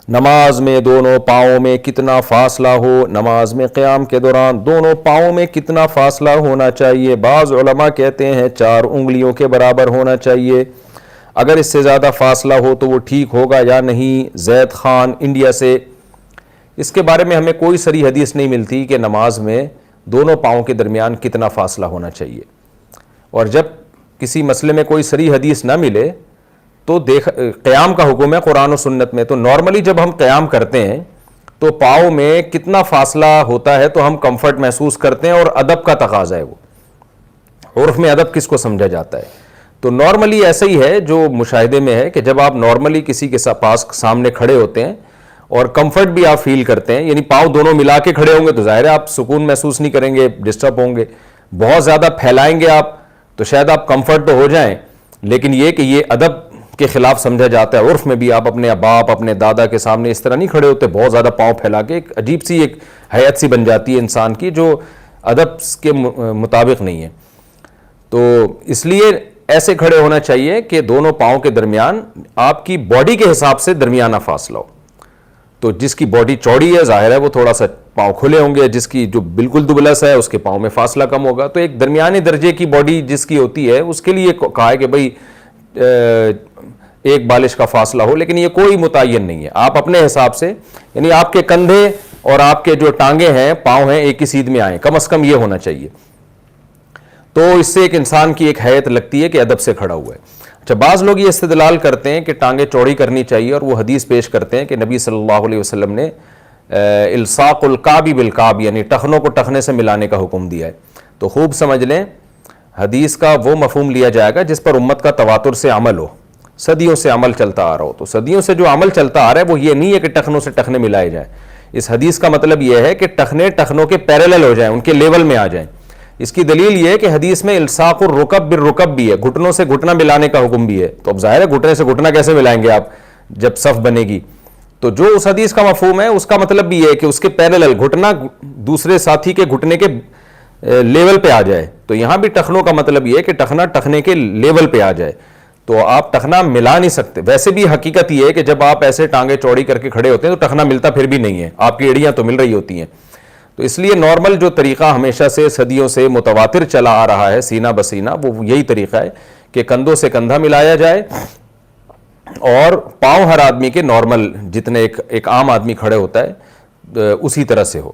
نماز میں دونوں پاؤں میں کتنا فاصلہ ہو، نماز میں قیام کے دوران دونوں پاؤں میں کتنا فاصلہ ہونا چاہیے؟ بعض علماء کہتے ہیں 4 انگلیوں کے برابر ہونا چاہیے، اگر اس سے زیادہ فاصلہ ہو تو وہ ٹھیک ہوگا یا نہیں؟ زید خان انڈیا سے، اس کے بارے میں ہمیں کوئی صریح حدیث نہیں ملتی کہ نماز میں دونوں پاؤں کے درمیان کتنا فاصلہ ہونا چاہیے، اور جب کسی مسئلے میں کوئی صریح حدیث نہ ملے تو قیام کا حکم ہے قرآن و سنت میں، تو نارملی جب ہم قیام کرتے ہیں تو پاؤں میں کتنا فاصلہ ہوتا ہے تو ہم کمفرٹ محسوس کرتے ہیں، اور ادب کا تقاضا ہے، وہ عرف میں ادب کس کو سمجھا جاتا ہے، تو نارملی ایسا ہی ہے جو مشاہدے میں ہے کہ جب آپ نارملی کسی کے پاس سامنے کھڑے ہوتے ہیں اور کمفرٹ بھی آپ فیل کرتے ہیں، یعنی پاؤں دونوں ملا کے کھڑے ہوں گے تو ظاہر ہے آپ سکون محسوس نہیں کریں گے، ڈسٹرب ہوں گے، بہت زیادہ پھیلائیں گے آپ تو شاید آپ کمفرٹ تو ہو جائیں، لیکن یہ کہ یہ ادب کے خلاف سمجھا جاتا ہے، عرف میں بھی آپ اپنے باپ اپنے دادا کے سامنے اس طرح نہیں کھڑے ہوتے بہت زیادہ پاؤں پھیلا کے، ایک عجیب سی ایک حیت سی بن جاتی ہے انسان کی جو ادب کے مطابق نہیں ہے، تو اس لیے ایسے کھڑے ہونا چاہیے کہ دونوں پاؤں کے درمیان آپ کی باڈی کے حساب سے درمیانہ فاصلہ ہو، تو جس کی باڈی چوڑی ہے ظاہر ہے وہ تھوڑا سا پاؤں کھلے ہوں گے، جس کی جو بالکل دبلس ہے اس کے پاؤں میں فاصلہ کم ہوگا، تو ایک درمیانے درجے کی باڈی جس کی ہوتی ہے اس کے لیے کہا ہے کہ بھئی ایک بالش کا فاصلہ ہو، لیکن یہ کوئی متعین نہیں ہے، آپ اپنے حساب سے، یعنی آپ کے کندھے اور آپ کے جو ٹانگیں ہیں پاؤں ہیں ایک ہی سیدھ میں آئیں، کم از کم یہ ہونا چاہیے، تو اس سے ایک انسان کی ایک حیت لگتی ہے کہ ادب سے کھڑا ہوا ہے۔ اچھا، بعض لوگ یہ استدلال کرتے ہیں کہ ٹانگیں چوڑی کرنی چاہیے، اور وہ حدیث پیش کرتے ہیں کہ نبی صلی اللہ علیہ وسلم نے الصاق الکعب بالکعب، یعنی ٹخنوں کو ٹخنے سے ملانے کا حکم دیا ہے، تو خوب سمجھ لیں حدیث کا وہ مفہوم لیا جائے گا جس پر امت کا تواتر سے عمل ہو، صدیوں سے عمل چلتا آ رہا ہو، تو صدیوں سے جو عمل چلتا آ رہا ہے وہ یہ نہیں ہے کہ ٹخنوں سے ٹخنے ملائے جائیں، اس حدیث کا مطلب یہ ہے کہ ٹخنے ٹخنوں کے پیرالل ہو جائیں، ان کے لیول میں آ جائیں۔ اس کی دلیل یہ ہے کہ حدیث میں الصاق الرکب بالرکب بھی ہے، گھٹنوں سے گھٹنا ملانے کا حکم بھی ہے، تو اب ظاہر ہے گھٹنے سے گھٹنا کیسے ملائیں گے آپ جب صف بنے گی، تو جو اس حدیث کا مفہوم ہے اس کا مطلب بھی یہ ہے کہ اس کے پیرالل گھٹنا دوسرے ساتھی کے گھٹنے کے لیول پہ آ جائے، تو یہاں بھی ٹخنوں کا مطلب یہ ہے کہ ٹخنا ٹخنے کے لیول پہ آ جائے، تو آپ ٹخنا ملا نہیں سکتے۔ ویسے بھی حقیقت یہ ہے کہ جب آپ ایسے ٹانگیں چوڑی کر کے کھڑے ہوتے ہیں تو ٹخنا ملتا پھر بھی نہیں ہے، آپ کی ایڑیاں تو مل رہی ہوتی ہیں، تو اس لیے نارمل جو طریقہ ہمیشہ سے صدیوں سے متواتر چلا آ رہا ہے سینہ بسینہ، وہ یہی طریقہ ہے کہ کندھوں سے کندھا ملایا جائے اور پاؤں ہر آدمی کے نارمل جتنے ایک عام آدمی کھڑے ہوتا ہے اسی طرح سے ہو۔